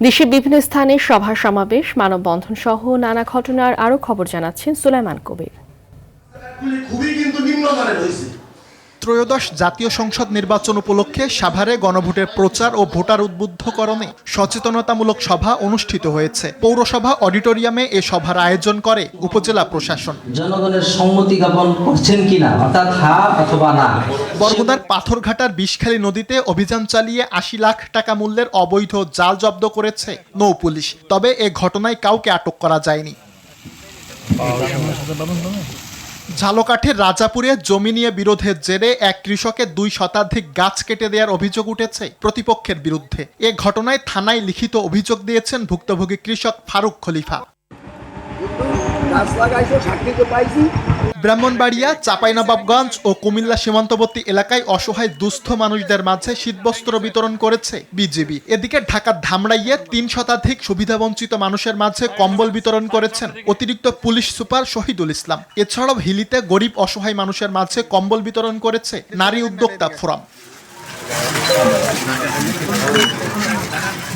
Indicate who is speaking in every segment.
Speaker 1: দেশের বিভিন্ন স্থানে সভা সমাবেশ, মানববন্ধন সহ নানা ঘটনার আরও খবর জানাচ্ছেন সুলাইমান কবির।
Speaker 2: ত্রয়োদশ জাতীয় সংসদ নির্বাচন উপলক্ষে সাভারে গণভোটের প্রচার ও ভোটার উদ্বুদ্ধকরণে সচেতনতামূলক সভা অনুষ্ঠিত হয়েছে। পৌরসভা অডিটোরিয়ামে এ সভার আয়োজন করে উপজেলা প্রশাসন।
Speaker 3: জনগণের সম্মতি জ্ঞাপন করছেন কিনা, অর্থাৎ হ্যাঁ অথবা না।
Speaker 2: বরগুনার পাথরঘাটার বিষখালী নদীতে অভিযান চালিয়ে ৮০ লাখ টাকা মূল্যের অবৈধ জাল জব্দ করেছে নৌপুলিশ। তবে এ ঘটনায় কাউকে আটক করা যায়নি। ঝালকাঠির রাজাপুরে জমি নিয়ে বিরোধের জেরে এক কৃষকের ২ শতাধিক গাছ কেটে দেওয়ার অভিযোগ উঠেছে প্রতিপক্ষের বিরুদ্ধে। এ ঘটনায় থানায় লিখিত অভিযোগ দিয়েছেন ভুক্তভোগী কৃষক ফারুক খলিফা। ব্রাহ্মণবাড়িয়া, চাঁপাইনবাবগঞ্জ ও কুমিল্লা সীমান্তবর্তী এলাকায় অসহায় দুস্থ মানুষদের মাঝে শীতবস্ত্র বিতরণ করেছে বিজিবি। এদিকে ঢাকার ধামরাইয়ে ৩ শতাধিক সুবিধাবঞ্চিত মানুষের মাঝে কম্বল বিতরণ করেছেন অতিরিক্ত পুলিশ সুপার শহীদুল ইসলাম। এছাড়াও হিলিতে গরিব অসহায় মানুষের মাঝে কম্বল বিতরণ করেছে নারী উদ্যোক্তা ফোরাম।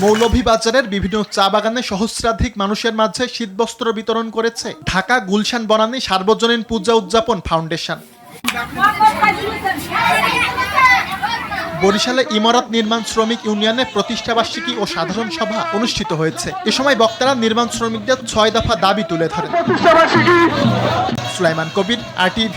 Speaker 2: মৌলভীবাজারের বিভিন্ন চা বাগানে সহস্রাধিক মানুষের মাঝে শীতবস্ত্র বিতরণ করেছে ঢাকা গুলশান বনানী সার্বজনীন পূজা উদযাপন ফাউন্ডেশন। বরিশালে ইমারত নির্মাণ শ্রমিক ইউনিয়নের প্রতিষ্ঠাবার্ষিকী ও সাধারণ সভা অনুষ্ঠিত হয়েছে। এ সময় বক্তারা নির্মাণ শ্রমিকদের ৬ দফা দাবি তুলে ধরেন। সুলাইমান কবির, RTV।